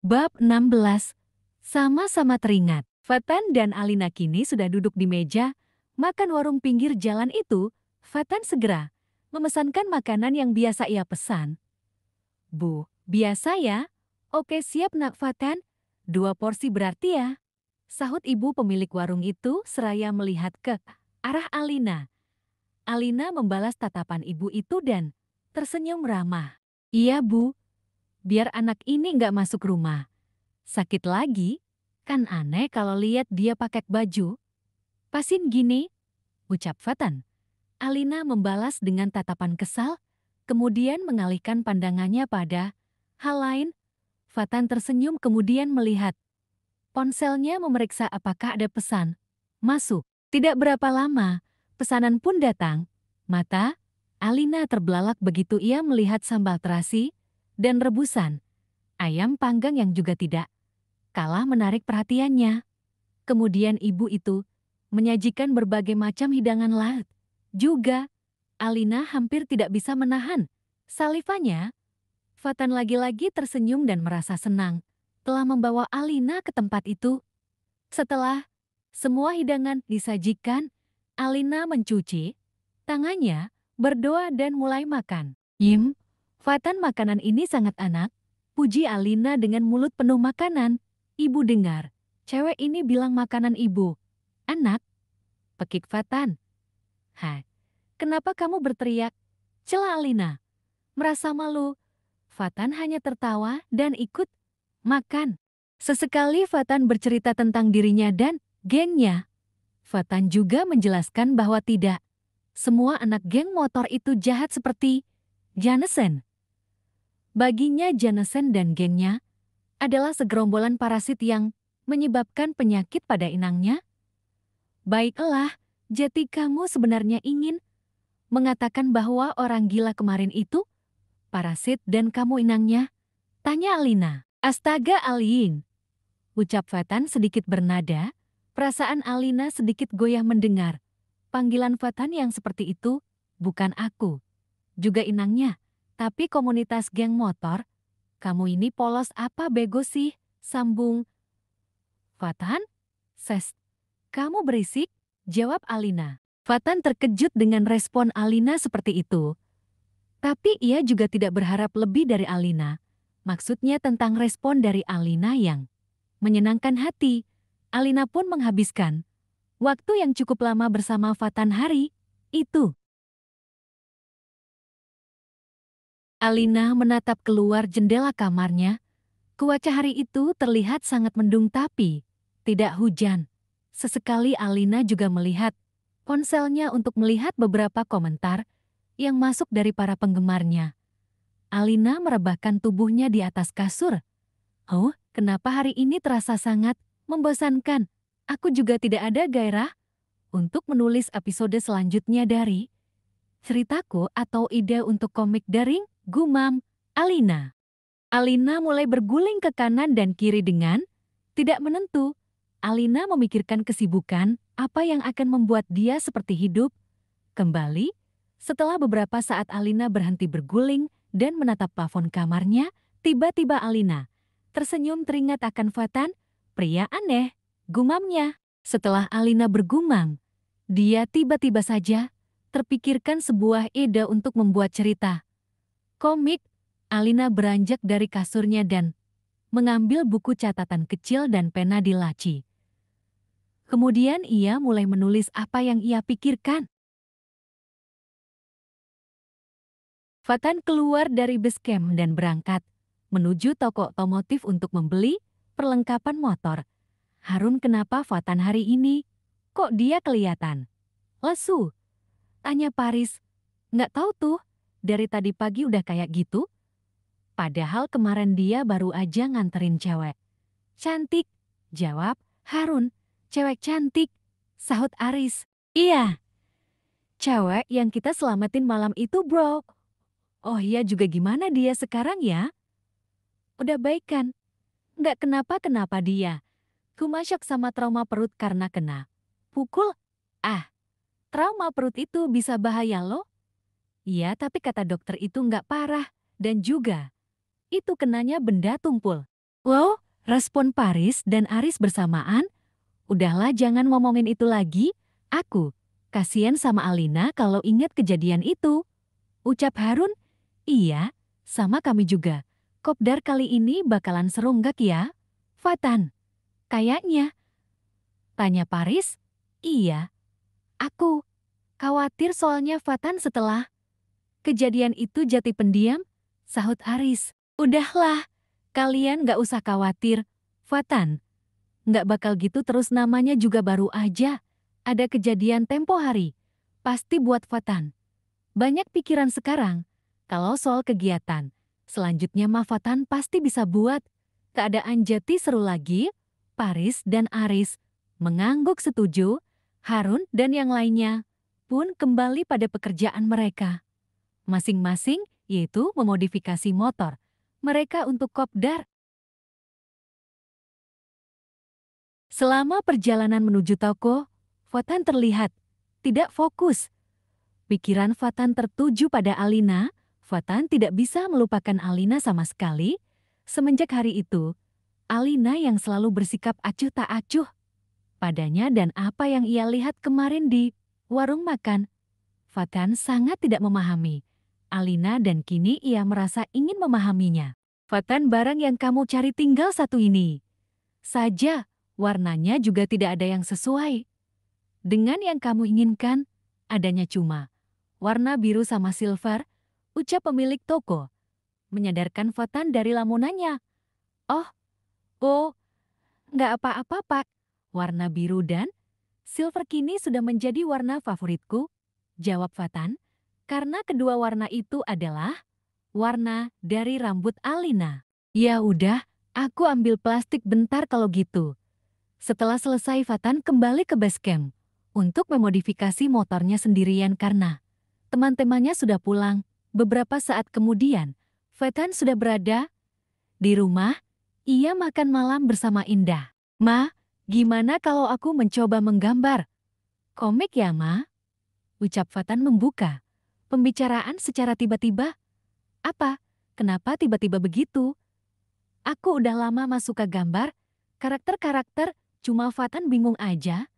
Bab 16. Sama-sama teringat. Fatan dan Alina kini sudah duduk di meja makan warung pinggir jalan itu. Fatan segera memesankan makanan yang biasa ia pesan. Bu, biasa ya? Oke siap nak Fatan. 2 porsi berarti ya? Sahut ibu pemilik warung itu seraya melihat ke arah Alina. Alina membalas tatapan ibu itu dan tersenyum ramah. Iya bu, biar anak ini nggak masuk rumah. Sakit lagi? Kan aneh kalau lihat dia pakai baju. Pasin gini, ucap Fatan. Alina membalas dengan tatapan kesal, kemudian mengalihkan pandangannya pada hal lain. Fatan tersenyum kemudian melihat ponselnya memeriksa apakah ada pesan. Masuk. Tidak berapa lama, pesanan pun datang. Mata Alina terbelalak begitu ia melihat sambal terasi dan rebusan. Ayam panggang yang juga tidak kalah menarik perhatiannya. Kemudian ibu itu menyajikan berbagai macam hidangan laut. Juga, Alina hampir tidak bisa menahan salivanya. Fatan lagi-lagi tersenyum dan merasa senang telah membawa Alina ke tempat itu. Setelah semua hidangan disajikan, Alina mencuci tangannya, berdoa dan mulai makan. Fatan makanan ini sangat enak, puji Alina dengan mulut penuh makanan. Ibu dengar, cewek ini bilang makanan ibu. Enak, pekik Fatan. Hai, kenapa kamu berteriak? Cela Alina. Merasa malu. Fatan hanya tertawa dan ikut makan. Sesekali Fatan bercerita tentang dirinya dan gengnya. Fatan juga menjelaskan bahwa tidak semua anak geng motor itu jahat seperti Janesen. Baginya Janesen dan gengnya adalah segerombolan parasit yang menyebabkan penyakit pada inangnya. Baiklah, jadi kamu sebenarnya ingin mengatakan bahwa orang gila kemarin itu parasit dan kamu inangnya? Tanya Alina. Astaga Alin, ucap Fatan sedikit bernada. Perasaan Alina sedikit goyah mendengar panggilan Fatan yang seperti itu. Bukan aku, juga inangnya, tapi komunitas geng motor. Kamu ini polos apa bego sih? Sambung Fatan. Ses, kamu berisik, jawab Alina. Fatan terkejut dengan respon Alina seperti itu. Tapi ia juga tidak berharap lebih dari Alina. Maksudnya tentang respon dari Alina yang menyenangkan hati. Alina pun menghabiskan waktu yang cukup lama bersama Fatan hari itu. Alina menatap keluar jendela kamarnya. Cuaca hari itu terlihat sangat mendung tapi tidak hujan. Sesekali Alina juga melihat ponselnya untuk melihat beberapa komentar yang masuk dari para penggemarnya. Alina merebahkan tubuhnya di atas kasur. Oh, kenapa hari ini terasa sangat membosankan? Aku juga tidak ada gairah untuk menulis episode selanjutnya dari ceritaku atau ide untuk komik daring, gumam Alina. Alina mulai berguling ke kanan dan kiri dengan tidak menentu. Alina memikirkan kesibukan apa yang akan membuat dia seperti hidup kembali. Setelah beberapa saat Alina berhenti berguling dan menatap plafon kamarnya, tiba-tiba Alina tersenyum teringat akan Fatan, pria aneh, gumamnya. Setelah Alina bergumam, dia tiba-tiba saja terpikirkan sebuah ide untuk membuat cerita komik. Alina beranjak dari kasurnya dan mengambil buku catatan kecil dan pena di laci. Kemudian ia mulai menulis apa yang ia pikirkan. Fatan keluar dari base camp dan berangkat menuju toko otomotif untuk membeli perlengkapan motor. Harun, kenapa Fatan hari ini? Kok dia kelihatan lesu? Tanya Paris. Nggak tahu tuh, dari tadi pagi udah kayak gitu. Padahal kemarin dia baru aja nganterin cewek cantik, jawab Harun. Cewek cantik, sahut Aris. Iya, cewek yang kita selamatin malam itu bro. Oh iya juga, gimana dia sekarang ya? Udah baik kan? Nggak kenapa-kenapa dia. Cuma syok sama trauma perut karena kena pukul. Ah, trauma perut itu bisa bahaya loh. Iya, tapi kata dokter itu nggak parah. Dan juga itu kenanya benda tumpul. Wow, respon Paris dan Aris bersamaan. Udahlah jangan ngomongin itu lagi. Aku, kasihan sama Alina kalau ingat kejadian itu. Ucap Harun, iya, sama kami juga. Kopdar kali ini bakalan seru nggak ya? Fatan, kayaknya. Tanya Paris, iya. Aku, khawatir soalnya Fatan setelah kejadian itu jati pendiam, sahut Aris. Udahlah, kalian nggak usah khawatir. Fatan, nggak bakal gitu terus namanya juga baru aja. Ada kejadian tempo hari. Pasti buat Fatan. Banyak pikiran sekarang. Kalau soal kegiatan, selanjutnya mah Fatan pasti bisa buat. Keadaan jadi seru lagi. Paris dan Aris mengangguk setuju. Harun dan yang lainnya pun kembali pada pekerjaan mereka. Masing-masing yaitu memodifikasi motor mereka untuk kopdar. Selama perjalanan menuju toko, Fatan terlihat tidak fokus. Pikiran Fatan tertuju pada Alina. Fatan tidak bisa melupakan Alina sama sekali. Semenjak hari itu, Alina yang selalu bersikap acuh tak acuh padanya dan apa yang ia lihat kemarin di warung makan. Fatan sangat tidak memahami Alina dan kini ia merasa ingin memahaminya. Fatan, barang yang kamu cari tinggal satu ini saja. Warnanya juga tidak ada yang sesuai dengan yang kamu inginkan. Adanya cuma warna biru sama silver, ucap pemilik toko. Menyadarkan Fatan dari lamunannya. Oh, nggak apa-apa Pak. Warna biru dan silver kini sudah menjadi warna favoritku, jawab Fatan. Karena kedua warna itu adalah warna dari rambut Alina. Ya udah, aku ambil plastik bentar kalau gitu. Setelah selesai Fatan kembali ke base camp untuk memodifikasi motornya sendirian karena teman-temannya sudah pulang. Beberapa saat kemudian, Fatan sudah berada di rumah. Ia makan malam bersama Indah. Ma, gimana kalau aku mencoba menggambar komik ya Ma? Ucap Fatan membuka pembicaraan secara tiba-tiba. Apa? Kenapa tiba-tiba begitu? Aku udah lama masuk ke gambar, karakter-karakter, cuma Fatan bingung aja.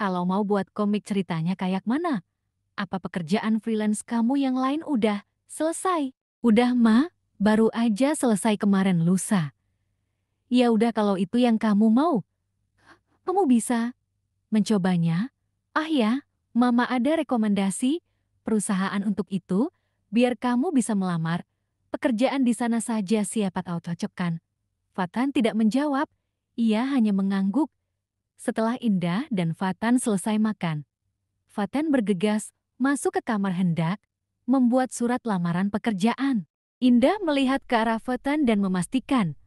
Kalau mau buat komik ceritanya kayak mana? Apa pekerjaan freelance kamu yang lain udah selesai? Udah Ma, baru aja selesai kemarin lusa. Ya udah kalau itu yang kamu mau, kamu bisa mencobanya. Ah ya, Mama ada rekomendasi perusahaan untuk itu, biar kamu bisa melamar. Pekerjaan di sana saja siapa tahu cocok kan? Fatan tidak menjawab, ia hanya mengangguk. Setelah Indah dan Fatan selesai makan, Fatan bergegas masuk ke kamar hendak membuat surat lamaran pekerjaan. Indah melihat ke arah Fatan dan memastikan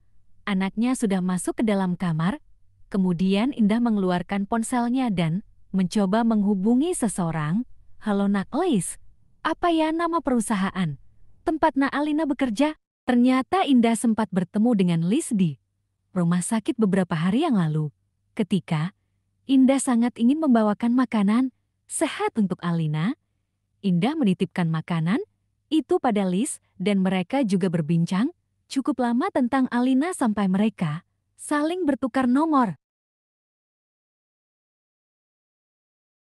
anaknya sudah masuk ke dalam kamar. Kemudian Indah mengeluarkan ponselnya dan mencoba menghubungi seseorang. Halo Nak Lis, apa ya nama perusahaan tempat Nak Alina bekerja? Ternyata Indah sempat bertemu dengan Lis di rumah sakit beberapa hari yang lalu. Ketika Indah sangat ingin membawakan makanan sehat untuk Alina, Indah menitipkan makanan itu pada Lis dan mereka juga berbincang cukup lama tentang Alina sampai mereka saling bertukar nomor.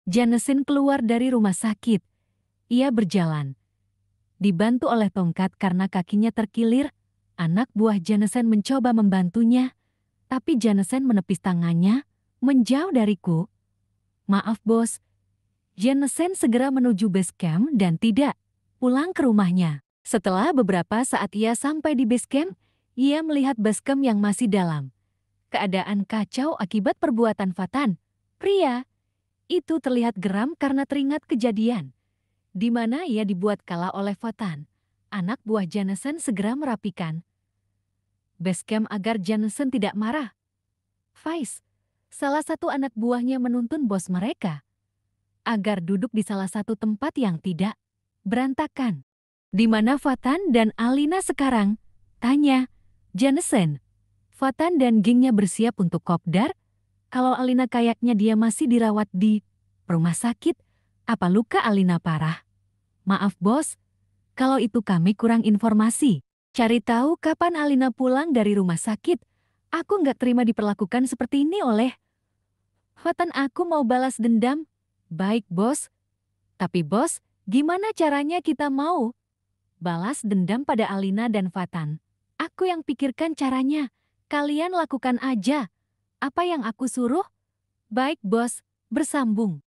Janesin keluar dari rumah sakit. Ia berjalan dibantu oleh tongkat karena kakinya terkilir. Anak buah Janesen mencoba membantunya, tapi Janesen menepis tangannya, menjauh dariku. Maaf bos. Janesen segera menuju base camp dan tidak pulang ke rumahnya. Setelah beberapa saat ia sampai di base camp, ia melihat base camp yang masih dalam keadaan kacau akibat perbuatan Fatan. Pria itu terlihat geram karena teringat kejadian di mana ia dibuat kalah oleh Fatan. Anak buah Janesen segera merapikan base camp agar Janesen tidak marah. Faiz, salah satu anak buahnya, menuntun bos mereka agar duduk di salah satu tempat yang tidak berantakan. Di mana Fatan dan Alina sekarang? Tanya Janesen. Fatan dan gengnya bersiap untuk kopdar. Kalau Alina kayaknya dia masih dirawat di rumah sakit. Apa luka Alina parah? Maaf bos, kalau itu kami kurang informasi. Cari tahu kapan Alina pulang dari rumah sakit. Aku nggak terima diperlakukan seperti ini oleh Fatan. Aku mau balas dendam. Baik, bos. Tapi bos, gimana caranya kita mau balas dendam pada Alina dan Fatan? Aku yang pikirkan caranya. Kalian lakukan aja apa yang aku suruh. Baik, bos. Bersambung.